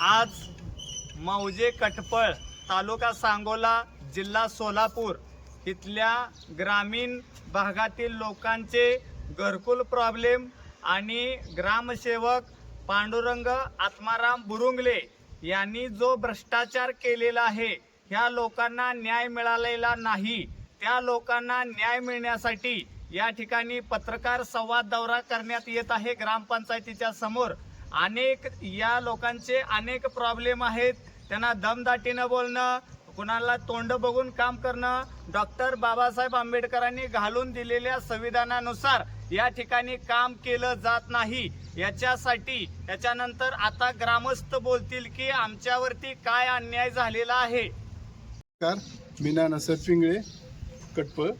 आज मौजे कटपळ तालुका सांगोला जिल्हा सोलापूर इथल्या ग्रामीण भागातील लोकांचे घरकुल प्रॉब्लेम आणि ग्रामसेवक पांडुरंग आत्माराम बुरुंगले यांनी जो भ्रष्टाचार केलेला आहे, ह्या लोकांना न्याय मिळालेला नाही. त्या लोकांना न्याय मिळण्यासाठी या ठिकाणी पत्रकार संवाद दौरा करण्यात येत आहे. ग्रामपंचायतीच्या समोर अनेक या लोकांचे अनेक प्रॉब्लेम आहेत. त्यांना दमदाटीनं बोलणं, कुणाला तोंड बघून काम करणं, डॉक्टर बाबासाहेब आंबेडकरांनी घालून दिलेल्या संविधानानुसार या ठिकाणी काम केलं जात नाही. याच्यानंतर आता ग्रामस्थ बोलतील की आमच्यावरती काय अन्याय झालेला आहे. मी नानासाहेब पिंगळे कटपळ.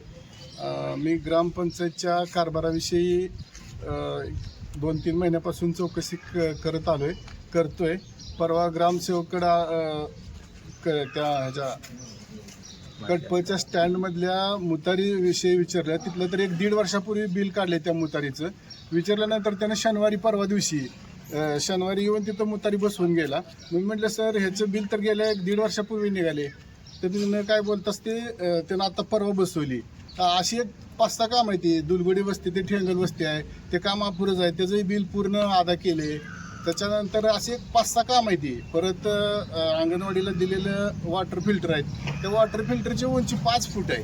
मी ग्रामपंचायतच्या कारभाराविषयी 2-3 महिन्यापासून चौकशी करतोय. परवा ग्रामसेवककडं त्या ह्याच्या कटपळच्या स्टँडमधल्या मुतारीविषयी विचारलं. तिथलं तर 1-1.5 वर्षापूर्वी बिल काढले त्या मुतारीचं. विचारल्यानंतर त्यानं परवा दिवशी शनिवारी येऊन तिथं मुतारी बसवून गेला. मी म्हटलं सर ह्याचं बिल तर गेल्या 1-1.5 वर्षापूर्वी निघाले, तर तिनं काय बोलतास ते त्यानं आता परवा बसवली. अशी एक 5-6 काम आहे. ती दुलगुडी वस्ती, ते ठेंगल वस्ती आहे, ते काम अपुरंच आहे, त्याचंही बिल पूर्ण अदा केले. त्याच्यानंतर असे 5-6 काम आहे. ती परत अंगणवाडीला दिलेलं वॉटर फिल्टर आहेत, त्या वॉटर फिल्टरची उंची 5 फूट आहे.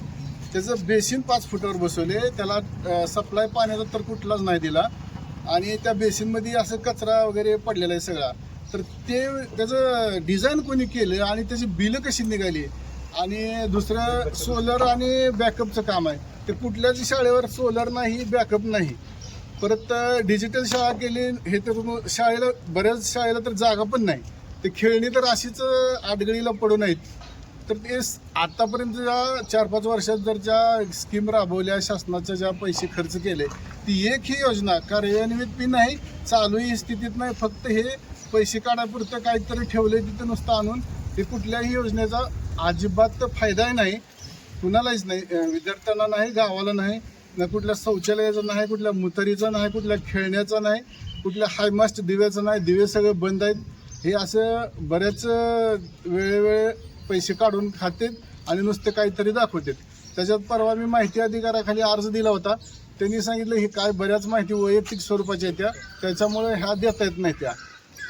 त्याचं बेसिन 5 फुटावर बसवले. त्याला सप्लाय पाण्याचा तर कुठलाच नाही दिला आणि त्या बेसिनमध्ये असं कचरा वगैरे पडलेला आहे सगळा. तर त्याचं डिझाईन कोणी केलं आणि त्याची बिलं कशी निघाली. आणि दुसरं सोलर आणि बॅकअपचं काम आहे. ते कुठल्याच शाळेवर सोलर नाही, बॅकअप नाही. परत डिजिटल शाळा केली. हे तर शाळेला, बऱ्याच शाळेला तर जागा पण नाही. ते खेळणी तर अशीच आडगळीला पडून आहेत. तर ते आतापर्यंत ज्या 4-5 वर्षात जर ज्या स्कीम राबवल्या, शासनाच्या ज्या पैसे खर्च केले, ती एकही योजना कार्यान्वित बी नाही, चालूही स्थितीत नाही. फक्त हे पैसे काढापुरतं काहीतरी ठेवले तिथं नुसतं आणून. ते कुठल्याही योजनेचा अजिबात फायदाही नाही, कुणालाच नाही. विद्यार्थ्यांना नाही, गावाला नाही, ना कुठल्या शौचालयाचं नाही, कुठल्या मुतारीचं नाही, कुठल्या खेळण्याचं नाही, कुठल्या हायमास्ट दिव्याचं नाही. दिवे सगळे बंद आहेत. हे असं बऱ्याच वेळोवेळी पैसे काढून खातात आणि नुसते काहीतरी दाखवतात. त्याच्यात परवा मी माहिती अधिकाराखाली अर्ज दिला होता. त्यांनी सांगितलं ही काय बऱ्याच माहिती वैयक्तिक स्वरूपाच्या आहेत, त्याच्यामुळे ह्या देता येत नाही. त्या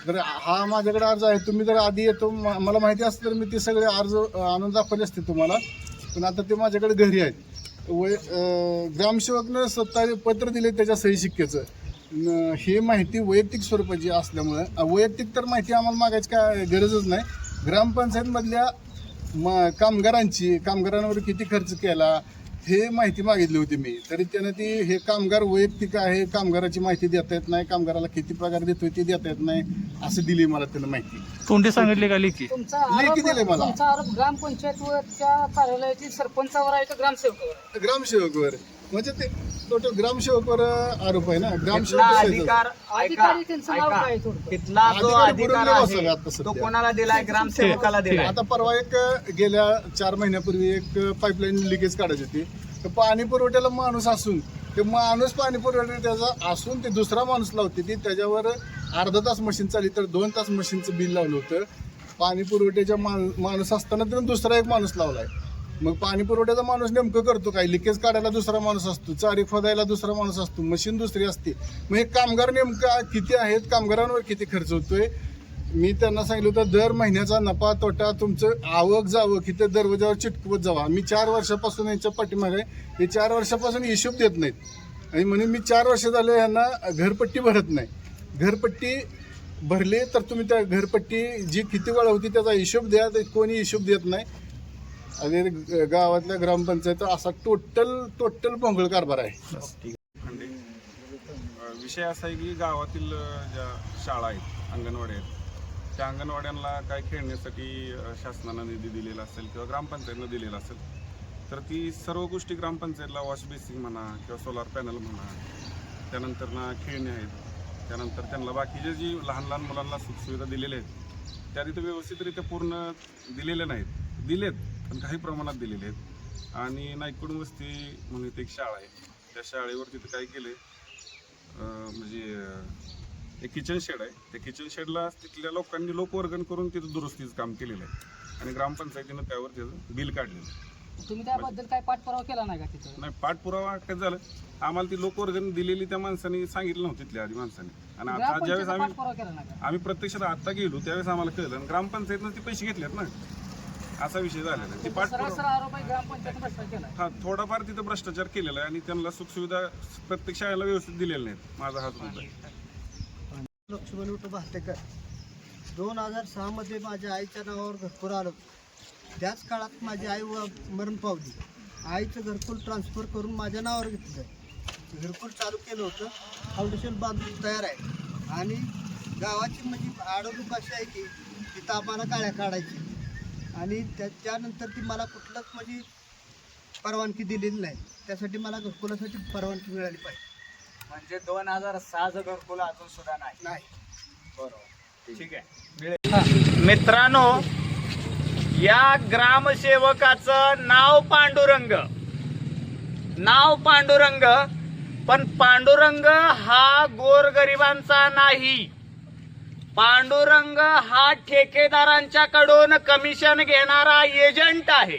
तर हा माझ्याकडे अर्ज आहे. तुम्ही जर आधी येतो, मला माहिती असतं तर मी ते सगळे अर्ज आणून दाखवले असते तुम्हाला, पण आता ते माझ्याकडे घरी आहेत. ग्रामसेवकनं स्वतः पत्र दिले त्याच्या सही शिक्क्याचं. ही माहिती वैयक्तिक स्वरूपाची असल्यामुळं वैयक्तिक तर माहिती आम्हाला मागायची काय गरजच नाही. ग्रामपंचायतमधल्या कामगारांवर किती खर्च केला हे माहिती मागितली होती मी. तरी त्यानं हे कामगार वैयक्तिक आहे, कामगाराची माहिती देता येत नाही, कामगाराला किती पगार देतोय ते देता येत नाही, असं दिली मला त्यानं माहिती. तोंडी सांगितले का लेखी दिले मला. तुमचा आरोप ग्रामपंचायतच्या कार्यालयातील सरपंचावर आहे का ग्रामसेवकावर? ग्रामसेवकवर. म्हणजे ते टोटल ग्रामसेवकवर आरोप आहे ना. अधिकार अधिकारी त्यांचं नाव काय थोडं? तिथला जो अधिकार आहे आता तो सध्या. कोणाला दिलाय? ग्रामसेवकाला दिलाय. आता परवा गेल्या 4 महिन्यापूर्वी एक पाईपलाईन लिकेज काढायची होती. तर पाणी पुरवठ्याला माणूस असून, ते माणूस पाणी पुरवठ्याचा असून ते दुसरा माणूस लावते. ती त्याच्यावर अर्धा तास मशीन चालली तर 2 तास मशीनचं बिल लावलं होतं. पाणी पुरवठ्याच्या माणूस असताना त्यानं दुसरा एक माणूस लावलाय. मग पाणी पुरवठ्याचा माणूस नेमकं करतो काय? लिकेज काढायला दुसरा माणूस असतो, चारी खोदायला दुसरा माणूस असतो, मशीन दुसरी असते. मग हे कामगार नेमका किती आहेत, कामगारांवर किती खर्च होतोय. मी त्यांना सांगितलं होतं दर महिन्याचा नफा तोटा तुमचं आवक जावं की ते दरवाजावर चिटकवत जावा. मी 4 वर्षापासून यांच्या पाठीमागे, हे 4 वर्षापासून हिशोब देत नाहीत. आणि म्हणून मी 4 वर्ष झालं यांना घरपट्टी भरत नाही. घरपट्टी भरली तर तुम्ही त्या घरपट्टी जी किती वेळा होती त्याचा हिशोब द्या. कोणी हिशोब देत नाही. आणि गावातल्या ग्रामपंचायत असा टोटल भोंगळ कारभार आहे. विषय असा आहे की गावातील ज्या शाळा आहेत, अंगणवाड्या आहेत, त्या अंगणवाड्यांना काय खेळण्यासाठी शासनानं निधी दिलेला असेल किंवा ग्रामपंचायतनं दिलेला असेल, तर ती सर्व गोष्टी ग्रामपंचायतला वॉश बेसिंग म्हणा किंवा सोलार पॅनल म्हणा, त्यानंतर ना खेळणे आहेत, त्यानंतर त्यांना बाकीचे जी लहान मुलांना सुखसुविधा दिलेल्या आहेत त्या तिथं व्यवस्थितरित्या पूर्ण दिलेल्या नाहीत. दिलेत पण काही प्रमाणात दिलेले आहेत. आणि नाईककुड वस्ती म्हणून इथे एक शाळा आहे, त्या शाळेवर तिथं काय केलं म्हणजे एक किचन शेड आहे. त्या किचन शेडला तिथल्या लोकांनी लोकवर्गण करून तिथं दुरुस्तीचं काम केलेलं आहे आणि ग्रामपंचायतीनं त्यावर त्याचं बिल काढलेलं आहे. तुम्ही त्याबद्दल काय पाठपुरावा केला नाही का तिथं? नाही, पाठपुरावा काय झालं, आम्हाला ती लोकवर्गण दिलेली त्या माणसाने सांगितलं नव्हतं तिथल्या आधी माणसाने. आणि आता ज्यावेळेस ग्रामपंचायतीचा पाठपुरावा केला नाही का? आम्ही प्रत्यक्षात आता गेलो त्यावेळेस आम्हाला कळलं आणि ग्रामपंचायतनं ते पैसे घेतलेत ना, असा विषय झालेला आहे. ते सरळ पाठपुरावा सरळ आरोप आहे ग्रामपंचायत भ्रष्टाचार केला. हा थोडाफार तिथं भ्रष्टाचार केलेला आहे आणि त्यांना सुखसुविधा प्रत्येक शाळेला व्यवस्थित दिलेल्या नाहीत. माझा हात मुद्दा आहे. लक्ष्मण विठू भातेकर 2006 मध्ये माझ्या आईच्या नावावर घरकुल आलं. त्याच काळात माझी आई मरण पावली. आईचं घरकुल ट्रान्सफर करून माझ्या नावावर घेतलं. घरकुल चालू केलं होतं, फाउंडेशन बांधून तयार आहे आणि गावाची म्हणजे आडवणूक अशी आहे की तिथं आम्हाला काळ्या काढायची आणि त्यानंतर ती मला कुठलंच म्हणजे परवानगी दिलेली नाही. त्यासाठी मला घरकुलासाठी परवानगी मिळाली पाहिजे. म्हणजे 2006चं घरकुल अजून सुद्धा नाही. बरोबर, ठीक आहे. मित्रांनो, या ग्रामसेवकाचं नाव पांडुरंग, पण पांडुरंग हा गोरगरिबांचा नाही. पांडुरंग हा ठेकेदारांच्याकडून कमिशन घेणारा एजंट आहे.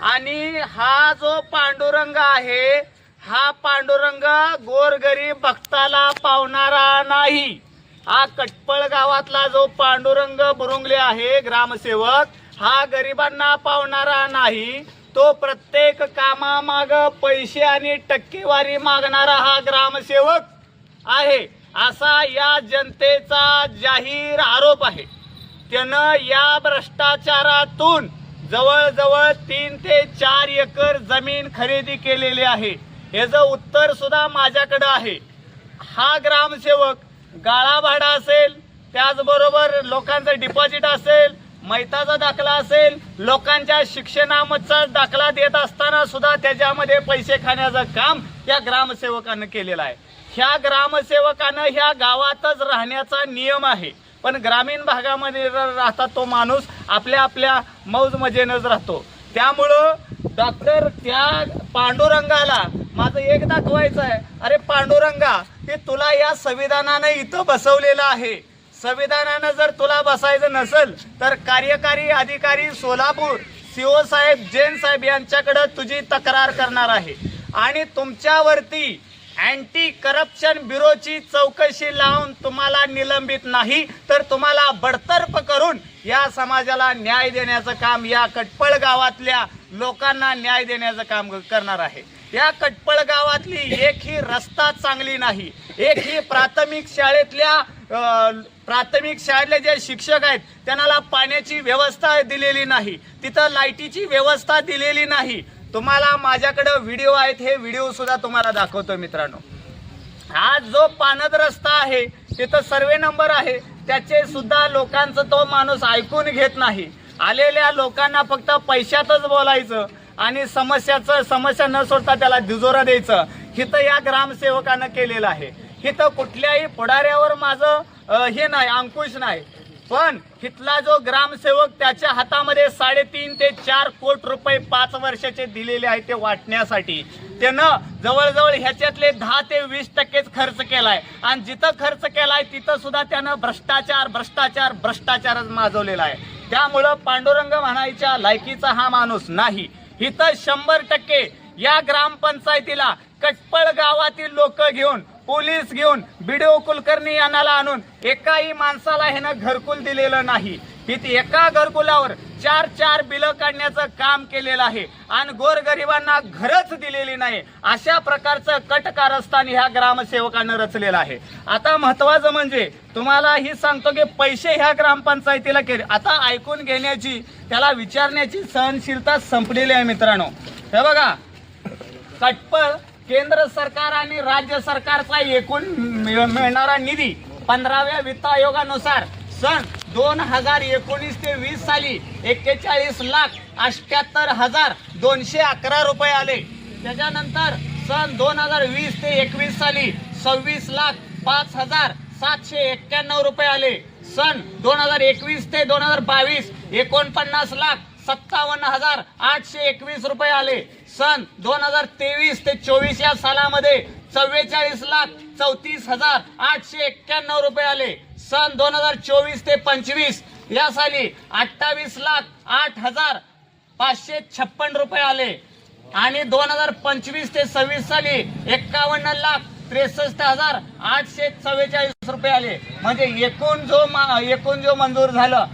आणि हा जो पांडुरंग आहे, हा पांडुरंग गोरगरीब भक्ताला पावणारा नाही. हा कटपळ गावातला जो पांडुरंग बुरुंगले आहे ग्रामसेवक, हा गरिबांना पावणारा नाही. तो प्रत्येक कामामाग पैसे आणि टक्केवारी मागणारा हा ग्रामसेवक आहे, असा या जनतेचा जाहीर आरोप आहे. त्यानं या भ्रष्टाचारातून जवळजवळ 3 ते 4 एकर जमीन खरेदी केलेली आहे. याचं उत्तर सुद्धा माझ्याकडे आहे. हा ग्रामसेवक गाळा भाडा असेल, त्याचबरोबर लोकांचं डिपॉझिट असेल, मैताचा दाखला असेल, लोकांच्या शिक्षणाचा दाखला देत असताना सुद्धा त्याच्यामध्ये पैसे खाण्याचं काम या ग्रामसेवकानं केलेलं आहे. ह्या ग्रामसेवकानं ह्या गावातच राहण्याचा नियम आहे, पण ग्रामीण भागामध्ये राहता तो माणूस आपल्या आपल्या मौज मजेनंच राहतो. त्यामुळं डॉक्टर त्या पांडुरंगाला माझं एक दाखवायचं आहे, अरे पांडुरंगा, ते तुला या संविधानानं इथं बसवलेलं आहे. संविधानानं जर तुला बसायचं नसेल तर कार्यकारी अधिकारी सोलापूर CO साहेब, जैन साहेब यांच्याकडे तुझी तक्रार करणार आहे आणि तुमच्यावरती अँटी करप्शन ब्युरोची चौकशी लावून तुम्हाला निलंबित नाही तर तुम्हाला बडतर्फ करून या समाजाला न्याय देण्याचं काम, या कटपळ गावातल्या लोकांना न्याय देण्याचं काम करणार आहे. या कटपळ गावातली एकही रस्ता चांगली नाही, एकही प्राथमिक शाळेतले जे शिक्षक आहेत त्यांना पाण्याची व्यवस्था दिलेली नाही, तिथं लाईटीची व्यवस्था दिलेली नाही. तुम्हाला माझ्याकडे व्हिडिओ आहेत, हे व्हिडिओ सुद्धा तुम्हाला दाखवतो मित्रांनो. हा जो पानद रस्ता आहे तिथं सर्वे नंबर आहे, त्याचे सुद्धा लोकांचं तो माणूस ऐकून घेत नाही. आलेल्या लोकांना फक्त पैशातच बोलायचं आणि समस्या न सोडता त्याला दुजोरा द्यायचं. हिथं या ग्रामसेवकानं केलेलं आहे. हिथं कुठल्याही पुढाऱ्यावर माझं हे नाही, अंकुश नाही, पण इथला जो ग्रामसेवक त्याच्या हातामध्ये 3.5 ते 4 कोटी रुपये 5 वर्षाचे दिलेले आहेत ते वाटण्यासाठी. त्यानं जवळजवळ ह्याच्यातले 10 ते 20% खर्च केलाय आणि जिथं खर्च केलाय तिथं सुद्धा त्यानं भ्रष्टाचारच माजवलेला आहे. त्यामुळं पांडुरंग म्हणायच्या लायकीचा हा माणूस नाही. इथं 100% या ग्रामपंचायतीला कटपळ गावातील लोक घेऊन, पोलीस घेऊन, BDO कुलकर्णी यांना आणून एकाही माणसाला ह्यानं घरकुल दिलेलं नाही. इथे एका घरकुलावर 4 बिलं काढण्याचं काम केलेलं आहे आणि गोरगरिबांना घरच दिलेली नाही. अशा प्रकारचं कटकारस्थान ह्या ग्रामसेवकानं रचलेलं आहे. आता महत्वाचं म्हणजे तुम्हाला ही सांगतो की पैसे ह्या ग्रामपंचायतीला केले, आता ऐकून घेण्याची, त्याला विचारण्याची सहनशीलता संपलेली आहे मित्रांनो. हे बघा, कटपळ केंद्र सरकार आणि राज्य सरकारचा एकूण मिळणारा निधी 15व्या वित्त आयोगानुसार सन 2019 ते 20 साली 41,78,211 रुपये आले. त्याच्यानंतर सन 2020 ते 21 साली 26,05,791 रुपये आले. सन 2021 ते 2022 49,47,000 57,821 रुपये आले. सन 2023 ते 24 या सालामध्ये 44,34,891 रुपये आले. सन 2024 ते 25 या साली 28,08,556 रुपये आले आणि 2025 ते 26 साली 51,63,844 रुपये आले. म्हणजे एकूण जो मंजूर झालं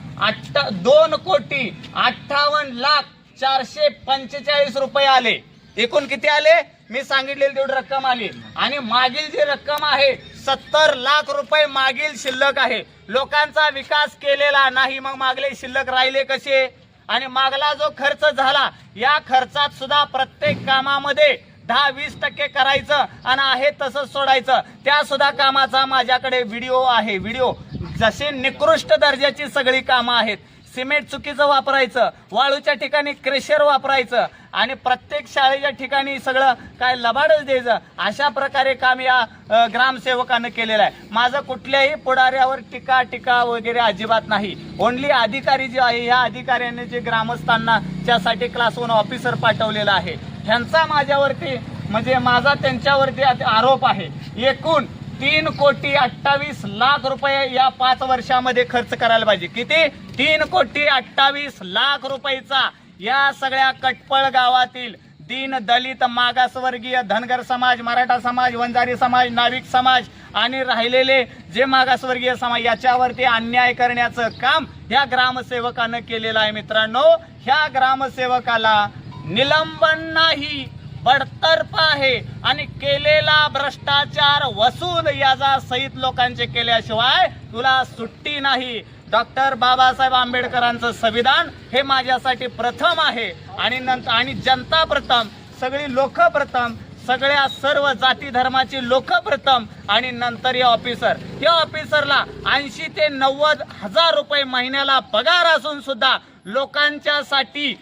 2,58,04,445 रुपये आले. एकूण किती आले? मी सांगितलेली तेवढी रक्कम आली. आणि मागील जी रक्कम आहे 70 लाख रुपये मागील शिल्लक आहे. लोकांचा विकास केलेला नाही, मग मागले शिल्लक राहिले कसे? आणि मागला जो खर्च झाला, या खर्चात सुद्धा प्रत्येक कामामध्ये 10-20% करायचं आणि आहे तसंच सोडायचं. त्या सुद्धा कामाचा माझ्याकडे व्हिडिओ आहे. व्हिडिओ जशी निकृष्ट दर्जाची सगळी कामं आहेत. सिमेंट चुकीचं वापरायचं, वाळूच्या ठिकाणी क्रेशर वापरायचं आणि प्रत्येक शाळेच्या ठिकाणी सगळं काय लबाडच द्यायचं, अशा प्रकारे काम या ग्रामसेवकानं केलेलं आहे. माझं कुठल्याही पुढाऱ्यावर टीका वगैरे अजिबात नाही. ओनली अधिकारी जे आहे, या अधिकाऱ्याने जे ग्रामस्थांना त्यासाठी क्लास 1 ऑफिसर पाठवलेला आहे, ह्यांचा माझ्यावरती म्हणजे माझा त्यांच्यावरती आरोप आहे. एकूण 3,28,00,000 रुपये या 5 वर्षामध्ये खर्च करायला पाहिजे. किती? 3,28,00,000 रुपयेचा या सगळ्या कटपळ गावातील दीन, दलित, मागासवर्गीय, धनगर समाज, मराठा समाज, वंजारी समाज, नाविक समाज आणि राहिलेले जे मागासवर्गीय समाज, याच्यावरती अन्याय करण्याचं काम ह्या ग्रामसेवकानं केलेलं आहे. मित्रांनो, ह्या ग्रामसेवकाला निलंबन नाही, बडतर्फ आहे आणि केलेला भ्रष्टाचार वसूल याचा सहित लोकांचे केल्याशिवाय तुला सुट्टी नाही. डॉक्टर बाबासाहेब आंबेडकरांचं संविधान हे माझ्यासाठी प्रथम आहे आणि जनता प्रथम, सगळी लोक प्रथम, सगळ्या सर्व जाती धर्माची लोक प्रथम आणि नंतर या ऑफिसरला 80 ते 90 हजार रुपये महिन्याला पगार असून सुद्धा लोकांच्यासाठी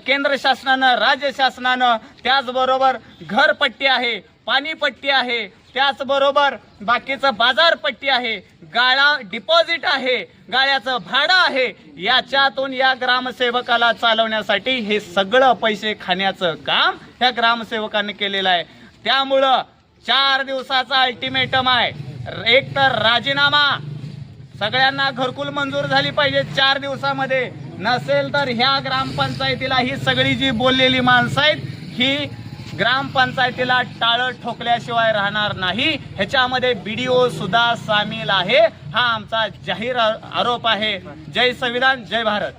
केंद्र शासनानं, राज्य शासनानं, त्याचबरोबर घरपट्टी आहे, पाणीपट्टी आहे, त्याचबरोबर बाकीचं बाजारपट्टी आहे, गाळा डिपॉझिट आहे, गाळ्याचं भाडं आहे, याच्यातून या ग्रामसेवकाला चालवण्यासाठी हे सगळं पैसे खाण्याचं काम ह्या ग्रामसेवकाने केलेलं आहे. त्यामुळं 4 दिवसाचा अल्टिमेटम आहे. एक तर राजीनामा, सगळ्यांना घरकुल मंजूर झाली पाहिजे 4 दिवसामध्ये, नसेल तर ह्या ग्रामपंचायतीला ही सगळी जी बोललेली माणसं आहेत ही ग्रामपंचायतीला टाळं ठोकल्याशिवाय राहणार नाही. ह्याच्यामध्ये BDO सुद्धा सामील आहे. हा आमचा जाहीर आरोप आहे. जय संविधान, जय भारत.